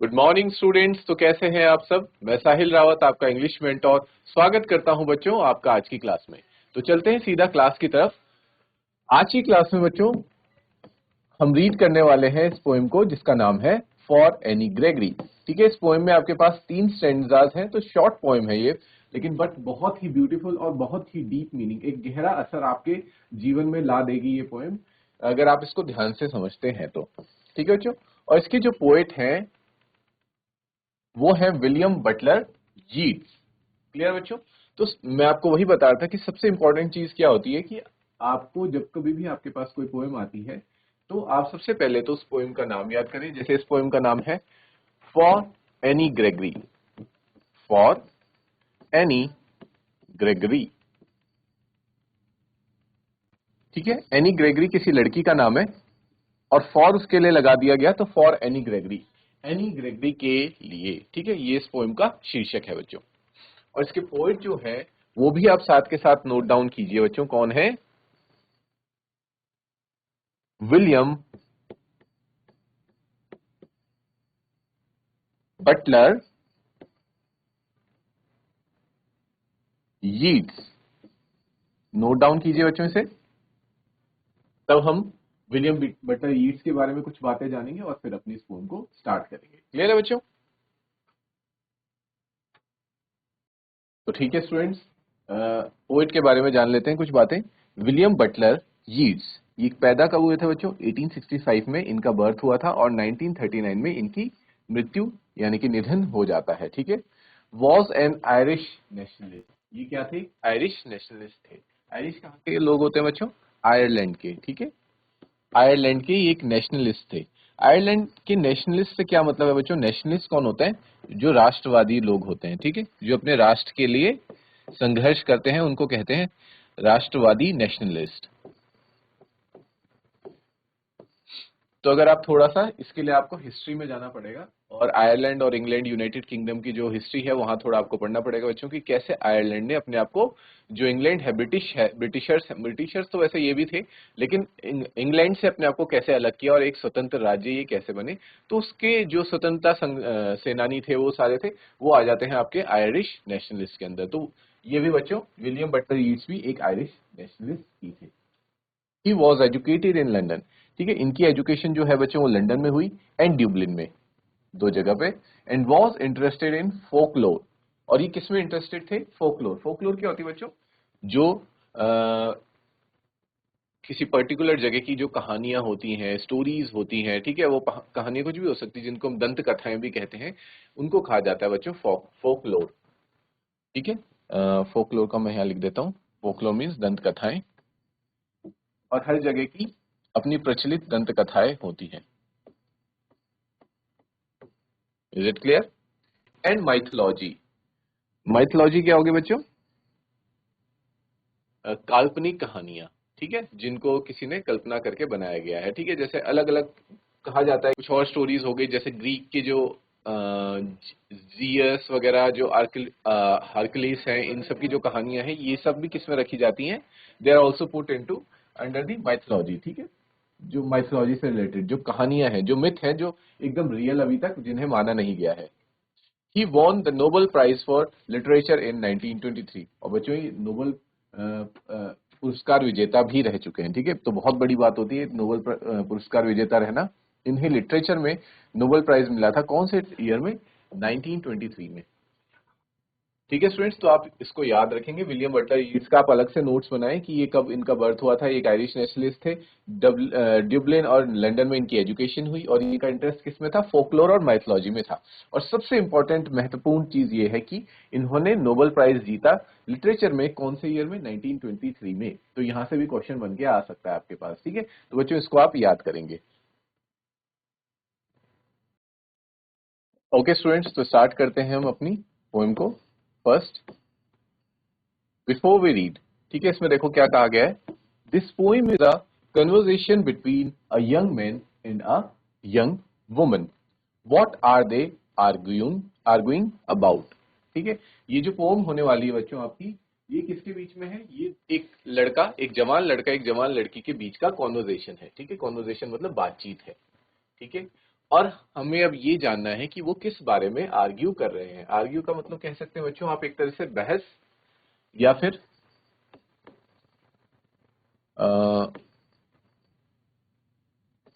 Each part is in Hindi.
Good morning students. तो कैसे हैं आप सब। मैं साहिल रावत, आपका इंग्लिश मेंटोर, स्वागत करता हूं बच्चों आपका आज की क्लास में। तो चलते हैं सीधा क्लास की तरफ। आज की क्लास में बच्चों हम रीड करने वाले हैं इस पोएम को जिसका नाम है फॉर एनी ग्रेगरी। ठीक है, इस पोएम में आपके पास 3 स्टैंजाज हैं, तो शॉर्ट पोएम है ये, लेकिन बट बहुत ही ब्यूटीफुल और बहुत ही डीप मीनिंग, एक गहरा असर आपके जीवन में ला देगी ये पोएम, अगर आप इसको ध्यान से समझते हैं तो। ठीक है बच्चों, और इसके जो पोएट हैं वो है विलियम बटलर यीट्स। क्लियर बच्चों। तो मैं आपको वही बता रहा था कि सबसे इंपॉर्टेंट चीज क्या होती है कि आपको जब कभी भी आपके पास कोई पोएम आती है तो आप सबसे पहले तो उस पोएम का नाम याद करें। जैसे इस पोएम का नाम है for any Gregory. For any Gregory. ठीक है, एनी ग्रेगरी किसी लड़की का नाम है और फॉर उसके लिए लगा दिया गया, तो for any Gregory, any Gregory के लिए। ठीक है, ये इस पोएम का शीर्षक है बच्चों। और इसके पोएट जो है वो भी आप साथ के साथ नोट डाउन कीजिए बच्चों, कौन है। William Butler Yeats. Note down कीजिए बच्चों इसे। तब हम विलियम बटलर यीट्स के बारे में कुछ बातें जानेंगे और फिर अपनी इस पोएम को स्टार्ट करेंगे। क्लियर है बच्चों। तो ठीक है स्टूडेंट्स, पोएट के बारे में जान लेते हैं कुछ बातें। विलियम बटलर यीट्स ये पैदा कब हुए थे बच्चों। 1865 में इनका बर्थ हुआ था और 1939 में इनकी मृत्यु यानी कि निधन हो जाता है। ठीक है। Was an Irish nationalist. ये क्या थे, आयरिश नेशनलिस्ट थे। आयरिश कहाँ के लोग होते हैं बच्चों, आयरलैंड के। ठीक है, आयरलैंड के एक नेशनलिस्ट थे। आयरलैंड के नेशनलिस्ट से क्या मतलब है बच्चों, नेशनलिस्ट कौन होता है, जो राष्ट्रवादी लोग होते हैं। ठीक है, जो अपने राष्ट्र के लिए संघर्ष करते हैं उनको कहते हैं राष्ट्रवादी नेशनलिस्ट। तो अगर आप थोड़ा सा इसके लिए आपको हिस्ट्री में जाना पड़ेगा और आयरलैंड और इंग्लैंड यूनाइटेड किंगडम की जो हिस्ट्री है वहां थोड़ा आपको पढ़ना पड़ेगा बच्चों की कैसे आयरलैंड ने अपने आप को, जो इंग्लैंड है ब्रिटिशर्स तो वैसे ये भी थे, लेकिन इंग्लैंड से अपने आप को कैसे अलग किया और एक स्वतंत्र राज्य ये कैसे बने। तो उसके जो स्वतंत्रता सेनानी थे वो सारे थे, वो आ जाते हैं आपके आयरिश नेशनलिस्ट के अंदर। तो ये भी बच्चों विलियम बटलर यीट्स भी एक आयरिश नेशनलिस्ट ही थे। He was educated in London. ठीक है, इनकी एजुकेशन जो है बच्चों वो लंदन में हुई एंड ड्यूबलिन में, दो जगह पे। And was interested in folklore. और ये किसमें इंटरेस्टेड थे, फोकलोर। फोकलोर क्या होती है बच्चों, जो किसी पर्टिकुलर जगह की जो कहानियां होती हैं, स्टोरीज होती हैं। ठीक है, वो कहानियां कुछ भी हो सकती है, जिनको हम दंत कथाएं भी कहते हैं, उनको कहा जाता है बच्चों फोकलोर। ठीक है, फोकलोर का मैं यहाँ लिख देता हूँ। फोकलोर मीन्स दंत कथाएं, और हर जगह की अपनी प्रचलित दंत कथाएं होती हैं। Is it clear. And mythology. Mythology क्या होगी बच्चों, काल्पनिक कहानियां। ठीक है, जिनको किसी ने कल्पना करके बनाया गया है। ठीक है, जैसे अलग अलग कहा जाता है। कुछ और स्टोरीज हो गई, जैसे ग्रीक के जो जियस वगैरह, जो हरकुलिस हैं, इन सब की जो कहानियां हैं ये सब भी किस में रखी जाती हैं, they are also put into under the mythology. ठीक है, जो माइथोलॉजी से रिलेटेड जो कहानियां हैं, जो मिथ हैं, जो एकदम रियल अभी तक जिन्हें माना नहीं गया है। He won the Nobel Prize for Literature in 1923। और बच्चों ये नोबल पुरस्कार विजेता भी रह चुके हैं। ठीक है, तो बहुत बड़ी बात होती है नोबल पुरस्कार विजेता रहना। इन्हें लिटरेचर में नोबेल प्राइज मिला था कौन से ईयर में, 1923 में। ठीक है स्टूडेंट्स, तो आप इसको याद रखेंगे। विलियम बटलर यीट्स का आप अलग से नोट्स बनाएं कि ये कब इनका बर्थ हुआ था। ये एक आयरिश नेशनलिस्ट थे। ड्यूबलिन और लंदन में इनकी एजुकेशन हुई और इनका इंटरेस्ट किस में था, फोकलोर और माइथोलॉजी में था। और सबसे इंपॉर्टेंट महत्वपूर्ण चीज ये है कि इन्होंने नोबेल प्राइज जीता लिटरेचर में कौन से ईयर में, 1923 में। तो यहां से भी क्वेश्चन बन के आ सकता है आपके पास। ठीक है, तो बच्चों इसको आप याद करेंगे। ओके स्टूडेंट्स, तो स्टार्ट करते हैं हम अपनी पोएम को। First, before we read. ठीक है, इसमें देखो क्या कहा गया है। This poem is a conversation between a young man and a young woman. What are they arguing about. ठीक है, ये जो पोम होने वाली है बच्चों आपकी, ये किसके बीच में है, ये एक लड़का, एक जवान लड़का, एक जवान लड़की के बीच का कॉन्वर्सेशन है। ठीक है, कॉन्वर्सेशन मतलब बातचीत है। ठीक है, और हमें अब ये जानना है कि वो किस बारे में आर्ग्यू कर रहे हैं। आर्ग्यू का मतलब कह सकते हैं बच्चों आप एक तरह से बहस, या फिर अ,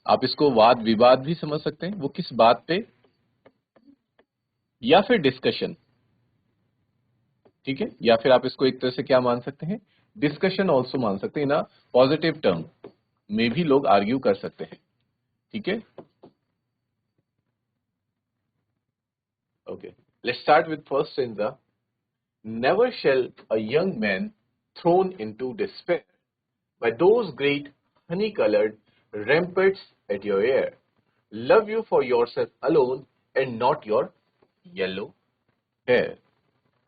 आप इसको वाद विवाद भी समझ सकते हैं, वो किस बात पे, या फिर डिस्कशन, ठीक है। या फिर आप इसको एक तरह से क्या मान सकते हैं, डिस्कशन ऑल्सो मान सकते हैं, ना पॉजिटिव टर्म में भी लोग आर्ग्यू कर सकते हैं, ठीक है। Okay, let's start with first stanza. Never shall a young man thrown into despair by those great honey-colored ramparts at your ear love you for yourself alone and not your yellow hair।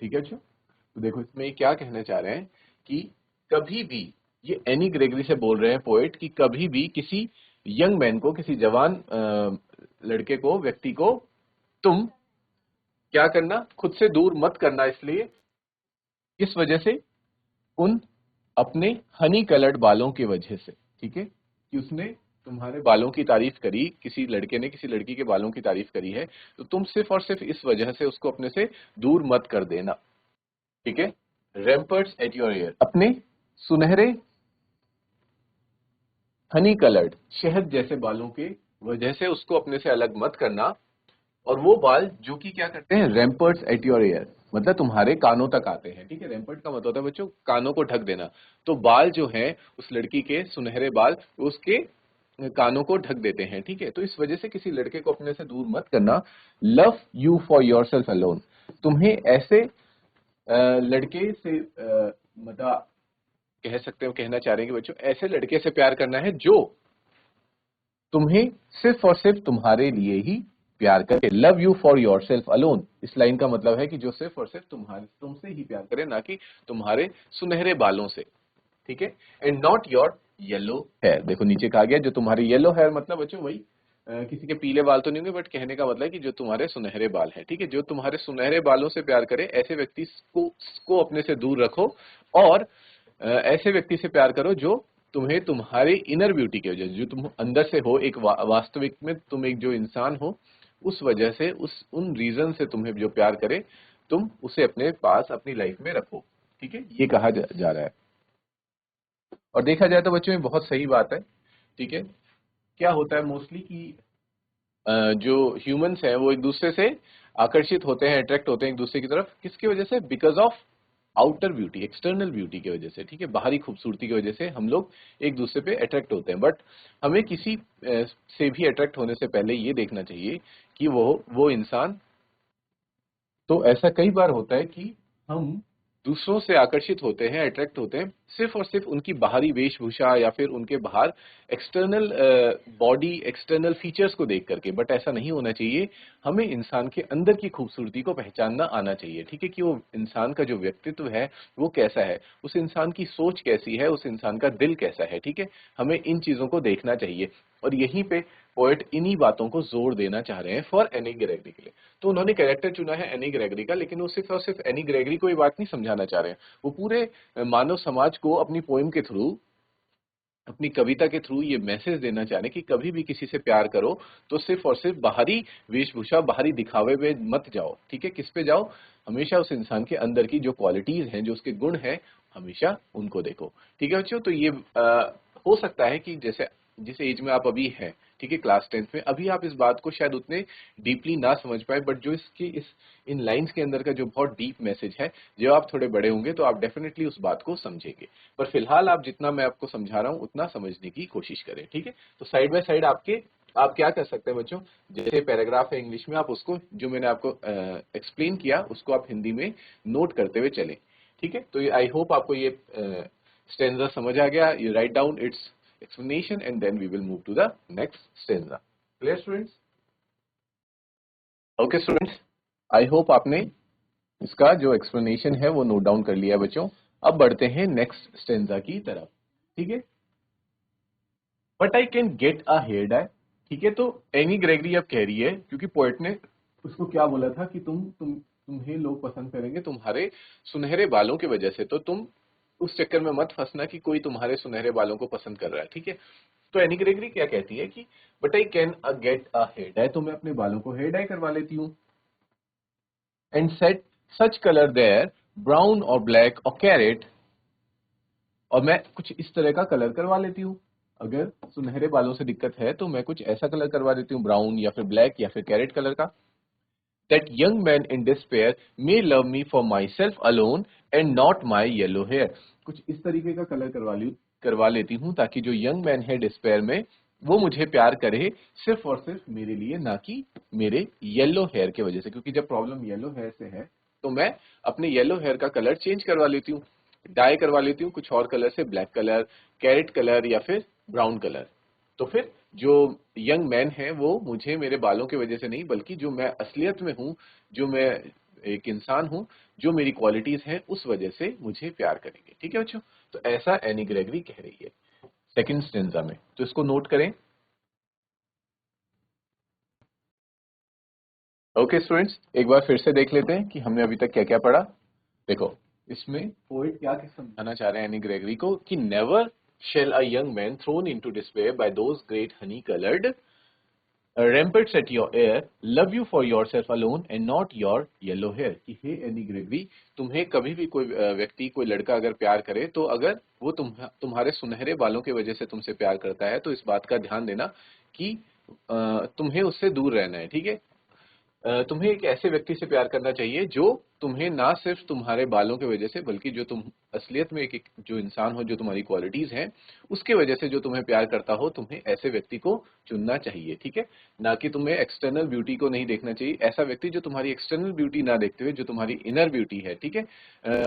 ठीक है बच्चों, तो देखो इसमें ये क्या कहना चाह रहे हैं कि कभी भी, ये एनी ग्रेगरी से बोल रहे हैं पोएट, कि कभी भी किसी यंग मैन को, किसी जवान लड़के को, व्यक्ति को तुम क्या करना, खुद से दूर मत करना। इसलिए किस वजह से, उन अपने हनी कलर्ड बालों की वजह से, ठीक है, कि उसने तुम्हारे बालों की तारीफ करी, किसी लड़के ने किसी लड़की के बालों की तारीफ करी है, तो तुम सिर्फ और सिर्फ इस वजह से उसको अपने से दूर मत कर देना, ठीक है। रैम्पर्ट्स एट योर ईयर, अपने सुनहरे हनी कलर्ड, शहद जैसे बालों के वजह से उसको अपने से अलग मत करना। और वो बाल जो कि क्या करते हैं, रैम्पर्ट्स एट योर ईयर, मतलब तुम्हारे कानों तक आते हैं, ठीक है। रैम्पर्ट का मतलब होता है बच्चों कानों को ढक देना। तो बाल जो हैं उस लड़की के सुनहरे बाल, उसके कानों को ढक देते हैं, ठीक है। तो इस वजह से किसी लड़के को अपने से दूर मत करना। Love you for your self alone, तुम्हें ऐसे लड़के से मतलब कह सकते हो, कहना चाह रहे हैं कि बच्चों ऐसे लड़के से प्यार करना है जो तुम्हें सिर्फ और सिर्फ तुम्हारे लिए ही प्यार करे। Love you for your self alone, इस लाइन का मतलब है कि जो सिर्फ और सिर्फ तुमसे ही प्यार करे, ना कि तुम्हारे सुनहरे बालों से, ठीक है। And not your yellow hair, देखो नीचे कहा गया जो तुम्हारे येलो हेयर, मतलब बच्चों वही किसी के पीले बाल तो नहीं होंगे, बट कहने का मतलब है कि जो तुम्हारे सुनहरे बाल हैं, ठीक है। जो तुम्हारे सुनहरे बालों से प्यार करे, ऐसे व्यक्ति को अपने से दूर रखो। और ऐसे व्यक्ति से प्यार करो जो तुम्हें तुम्हारे इनर ब्यूटी की वजह से, जो तुम अंदर से हो, एक वास्तविक में तुम एक जो इंसान हो, उस वजह से, उस उन रीजन से तुम्हें जो प्यार करे, तुम उसे अपने पास अपनी लाइफ में रखो, ठीक है। ये कहा जा रहा है। और देखा जाए तो बच्चों ये बहुत सही बात है, ठीक है। क्या होता है मोस्टली कि जो ह्यूमंस हैं वो एक दूसरे से आकर्षित होते हैं, अट्रैक्ट होते हैं एक दूसरे की तरफ, किसकी वजह से, because of outer beauty, external beauty की वजह से, ठीक है। बाहरी खूबसूरती की वजह से हम लोग एक दूसरे पे अट्रैक्ट होते हैं। बट हमें किसी से भी अट्रैक्ट होने से पहले ये देखना चाहिए कि वो इंसान, तो ऐसा कई बार होता है कि हम दूसरों से आकर्षित होते हैं, अट्रैक्ट होते हैं, सिर्फ और सिर्फ उनकी बाहरी वेशभूषा या फिर उनके बाहर एक्सटर्नल बॉडी, एक्सटर्नल फीचर्स को देख करके। बट ऐसा नहीं होना चाहिए। हमें इंसान के अंदर की खूबसूरती को पहचानना आना चाहिए, ठीक है, कि वो इंसान का जो व्यक्तित्व है वो कैसा है, उस इंसान की सोच कैसी है, उस इंसान का दिल कैसा है, ठीक है। हमें इन चीजों को देखना चाहिए। और यहीं पे पोएट इन्हीं बातों को जोर देना चाह रहे हैं फॉर एनी ग्रेगरी के लिए। तो उन्होंने कैरेक्टर चुना है एनी ग्रेगरी का, लेकिन वो सिर्फ और सिर्फ एनी ग्रेगरी को ये बात नहीं समझाना चाह रहे हैं। वो पूरे मानव समाज को अपनी पोएम के थ्रू, अपनी कविता के थ्रू ये मैसेज देना चाह रहे हैं कि कभी भी किसी से प्यार करो तो सिर्फ और सिर्फ बाहरी वेशभूषा, बाहरी दिखावे पे मत जाओ, ठीक है। किस पे जाओ, हमेशा उस इंसान के अंदर की जो क्वालिटीज हैं, जो उसके गुण हैं, हमेशा उनको देखो, ठीक है बच्चों। तो ये हो सकता है कि जैसे जिस एज में आप अभी हैं, ठीक है, क्लास 10th में, अभी आप इस बात को शायद उतने डीपली ना समझ पाए, बट जो इसकी इस इन लाइंस के अंदर का जो बहुत डीप मैसेज है, जब आप थोड़े बड़े होंगे तो आप डेफिनेटली उस बात को समझेंगे। पर फिलहाल आप जितना मैं आपको समझा रहा हूँ उतना समझने की कोशिश करें, ठीक है। तो साइड बाय साइड आप क्या कर सकते हैं बच्चों, जैसे पैराग्राफ है इंग्लिश में, आप उसको जो मैंने आपको एक्सप्लेन किया उसको आप हिंदी में नोट करते हुए चलें, ठीक है। तो आई होप आपको ये स्टेंजा समझ आ गया। You write down it's explanation and then we will move to the next stanza. Clear students? Okay students, I hope आपने इसका जो explanation है वो नोट डाउन कर लिया है बच्चों। अब बढ़ते हैं नेक्स्ट स्टेंजा की तरफ, ठीक है। But I can get a hair dye, ठीक है। तो एनी ग्रेगरी अब कह रही है, क्योंकि पोएट ने उसको क्या बोला था कि तुम्हें लोग पसंद करेंगे तुम्हारे सुनहरे बालों की वजह से, तो तुम उस चक्कर में मत फंसना कि कोई तुम्हारे सुनहरे बालों को पसंद कर रहा है, ठीक है। तो एनी ग्रेगरी क्या कहती है कि but I can get a hair dye, तो मैं अपने बालों को हेयर डाई करवा लेती हूँ, and set such colour there brown और ब्लैक और कैरेट, और मैं कुछ इस तरह का कलर करवा लेती हूँ। अगर सुनहरे बालों से दिक्कत है तो मैं कुछ ऐसा कलर करवा देती हूँ, ब्राउन या फिर ब्लैक या फिर कैरेट कलर का। That young man in despair may love me for myself alone and not my yellow hair। कुछ इस तरीके का कलर करवा लेती हूँ ताकि जो यंग मैन है डिस्पेयर में, वो मुझे प्यार करे सिर्फ और सिर्फ मेरे लिए, ना कि मेरे येलो हेयर की वजह से। क्योंकि जब प्रॉब्लम येलो हेयर से है तो मैं अपने येलो हेयर का कलर चेंज करवा लेती हूँ, डाई करवा लेती हूँ कुछ और कलर से, ब्लैक कलर, कैरेट कलर या फिर ब्राउन कलर। तो फिर जो यंग मैन है वो मुझे मेरे बालों की वजह से नहीं, बल्कि जो मैं असलियत में हूँ, जो मैं एक इंसान हूँ, जो मेरी क्वालिटीज हैं, उस वजह से मुझे प्यार करेंगे। ठीक है बच्चों, तो ऐसा एनी ग्रेगरी कह रही है सेकंड स्टेंजा में, तो इसको नोट करें। ओके स्टूडेंट्स, एक बार फिर से देख लेते हैं कि हमने अभी तक क्या क्या पढ़ा। देखो, इसमें पोएट क्या समझाना चाह रहे हैं एनी ग्रेगरी को कि never shall a young man thrown into despair by those great honey coloured rampants at your ear love you for yourself alone and not your yellow hair। कि हे एनी ग्रेगरी, तुम्हें कभी भी कोई व्यक्ति, कोई लड़का अगर प्यार करे तो अगर वो तुम्हारे सुनहरे बालों की वजह से तुमसे प्यार करता है तो इस बात का ध्यान देना कि तुम्हें उससे दूर रहना है। ठीक है, तुम्हें एक ऐसे व्यक्ति से प्यार करना चाहिए जो तुम्हें ना सिर्फ तुम्हारे बालों की वजह से, बल्कि जो तुम असलियत में एक जो इंसान हो, जो तुम्हारी क्वालिटीज हैं, उसके वजह से जो तुम्हें प्यार करता हो, तुम्हें ऐसे व्यक्ति को चुनना चाहिए। ठीक है, ना कि तुम्हें एक्सटर्नल ब्यूटी को नहीं देखना चाहिए। ऐसा व्यक्ति जो तुम्हारी एक्सटर्नल ब्यूटी ना देखते हुए जो तुम्हारी इनर ब्यूटी है, ठीक है,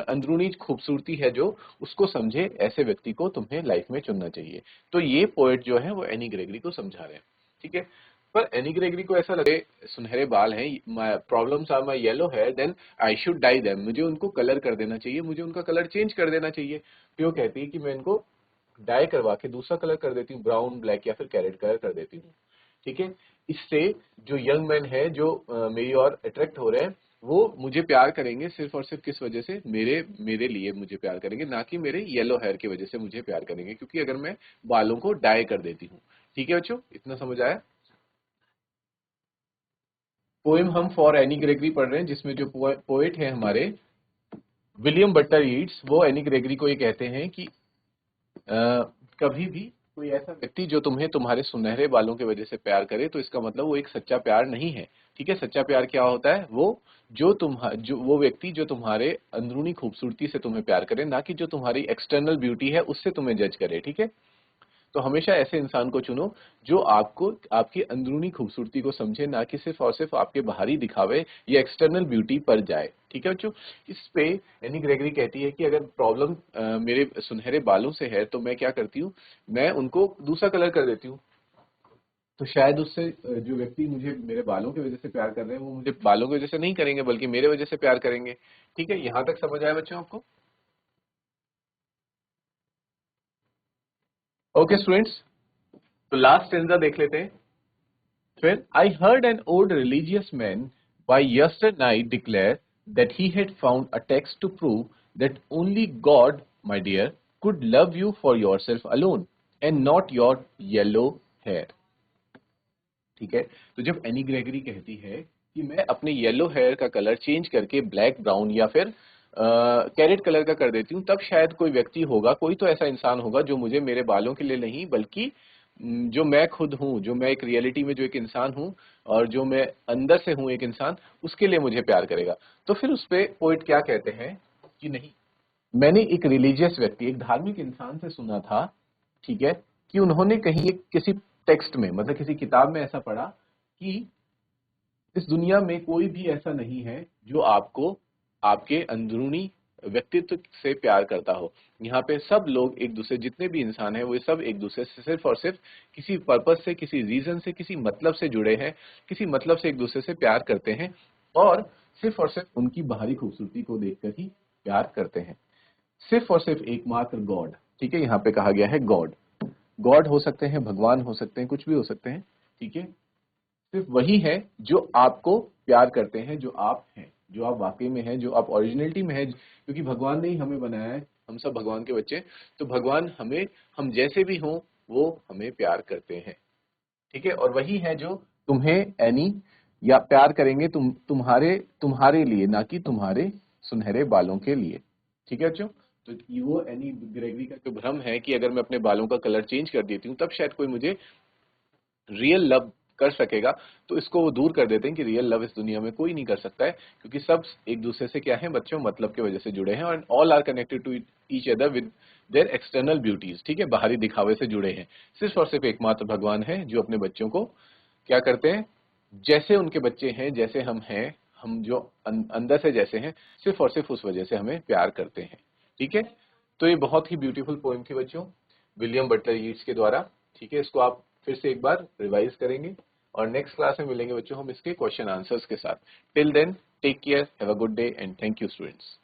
अंदरूनी खूबसूरती है जो, उसको समझे, ऐसे व्यक्ति को तुम्हें लाइफ में चुनना चाहिए। तो ये पोएट जो है वो एनी ग्रेगरी को समझा रहे हैं। ठीक है, पर एनी ग्रेगरी को ऐसा लगे सुनहरे बाल हैं, problems are my yellow hair, then I should dye them, मुझे उनको कलर कर देना चाहिए, मुझे उनका कलर चेंज कर देना चाहिए। फिर वो कहती है कि मैं इनको डाई करवा के दूसरा कलर कर देती हूँ, ब्राउन, ब्लैक या फिर कैरेट कलर कर देती हूँ। ठीक है, इससे जो यंग मैन है जो मेरी ओर अट्रैक्ट हो रहे हैं, वो मुझे प्यार करेंगे सिर्फ और सिर्फ किस वजह से, मेरे मेरे लिए मुझे प्यार करेंगे, ना कि मेरे येलो हेयर की वजह से मुझे प्यार करेंगे, क्योंकि अगर मैं बालों को डाई कर देती हूँ। ठीक है बच्चों, इतना समझ आया। पोएम हम फॉर एनी ग्रेगरी पढ़ रहे हैं, जिसमें जो पोएट है हमारे विलियम बटलर ईट्स, वो एनी ग्रेगरी को ये कहते हैं कि कभी भी कोई ऐसा व्यक्ति जो तुम्हें तुम्हारे सुनहरे बालों की वजह से प्यार करे तो इसका मतलब वो एक सच्चा प्यार नहीं है। ठीक है, सच्चा प्यार क्या होता है, जो वो व्यक्ति जो तुम्हारे अंदरूनी खूबसूरती से तुम्हें प्यार करे, ना कि जो तुम्हारी एक्सटर्नल ब्यूटी है उससे तुम्हें जज करे। ठीक है, तो हमेशा ऐसे इंसान को चुनो जो आपको आपकी अंदरूनी खूबसूरती को समझे, ना कि सिर्फ और सिर्फ आपके बाहरी दिखावे या एक्सटर्नल ब्यूटी पर जाए। ठीक है बच्चों, इस पे एनी ग्रेगरी कहती है कि अगर प्रॉब्लम मेरे सुनहरे बालों से है तो मैं क्या करती हूँ, मैं उनको दूसरा कलर कर देती हूँ। तो शायद उससे जो व्यक्ति मुझे मेरे बालों की वजह से प्यार कर रहे हैं, वो मुझे बालों की वजह से नहीं करेंगे बल्कि मेरे वजह से प्यार करेंगे। ठीक है, यहाँ तक समझ आया बच्चों आपको। ओके स्टूडेंट्स, तो लास्ट स्टेंजा देख लेते हैं फिर। I heard an old religious man by yesternight declare that he had found a text to prove that only God, my dear, could love you for yourself alone and not your yellow hair। ठीक है, तो जब एनी ग्रेगरी कहती है कि मैं अपने येलो हेयर का कलर चेंज करके ब्लैक, ब्राउन या फिर कैरेट कलर का कर देती हूँ, तब शायद कोई व्यक्ति होगा, कोई तो ऐसा इंसान होगा जो मुझे मेरे बालों के लिए नहीं, बल्कि जो मैं खुद हूँ, जो मैं एक रियलिटी में जो एक इंसान हूँ और जो मैं अंदर से हूँ एक इंसान, उसके लिए मुझे प्यार करेगा। तो फिर उस पे पोइट क्या कहते हैं कि नहीं, मैंने एक रिलीजियस व्यक्ति, एक धार्मिक इंसान से सुना था, ठीक है, कि उन्होंने कहीं एक किसी टेक्स्ट में, मतलब किसी किताब में ऐसा पढ़ा कि इस दुनिया में कोई भी ऐसा नहीं है जो आपको आपके अंदरूनी व्यक्तित्व से प्यार करता हो। यहाँ पे सब लोग एक दूसरे, जितने भी इंसान हैं वो सब एक दूसरे से सिर्फ और सिर्फ किसी पर्पस से, किसी रीजन से, किसी मतलब से जुड़े हैं, किसी मतलब से एक दूसरे से प्यार करते हैं, और सिर्फ उनकी बाहरी खूबसूरती को देखकर ही प्यार करते हैं। सिर्फ और सिर्फ एकमात्र गॉड, ठीक है, यहाँ पे कहा गया है गॉड। गॉड हो सकते हैं, भगवान हो सकते हैं, कुछ भी हो सकते हैं। ठीक है, सिर्फ वही है जो आपको प्यार करते हैं, जो आप हैं, जो आप वाकई में हैं, जो आप ओरिजिनलिटी में हैं, क्योंकि भगवान ने ही हमें बनाया है, हम सब भगवान के बच्चे। तो भगवान हमें, हम जैसे भी हों, वो हमें प्यार करते हैं, ठीक है। और वही है जो तुम्हें एनी या प्यार करेंगे तुम्हारे लिए, ना कि तुम्हारे सुनहरे बालों के लिए, ठीक है बच्चों। तो वो एनी ग्रेगरी का जो भ्रम है कि अगर मैं अपने बालों का कलर चेंज कर देती हूँ तब शायद कोई मुझे रियल लव कर सकेगा, तो इसको वो दूर कर देते हैं कि रियल लव इस दुनिया में कोई नहीं कर सकता है, क्योंकि सब एक दूसरे से क्या है बच्चों, मतलब की वजह से जुड़े हैं, और all are connected to each other with their external beauties, ठीक है, बाहरी दिखावे से जुड़े हैं। सिर्फ और सिर्फ एकमात्र भगवान है जो अपने बच्चों को क्या करते हैं, जैसे उनके बच्चे हैं, जैसे हम हैं, हम जो अंदर से जैसे हैं, सिर्फ और सिर्फ उस वजह से हमें प्यार करते हैं, ठीक है। तो ये बहुत ही ब्यूटीफुल पोएम थी बच्चों, विलियम बटलर यीट्स के द्वारा, ठीक है। इसको आप फिर से एक बार रिवाइज करेंगे और नेक्स्ट क्लास में मिलेंगे बच्चों हम इसके क्वेश्चन आंसर्स के साथ। Till then take care, have a good day and thank you students.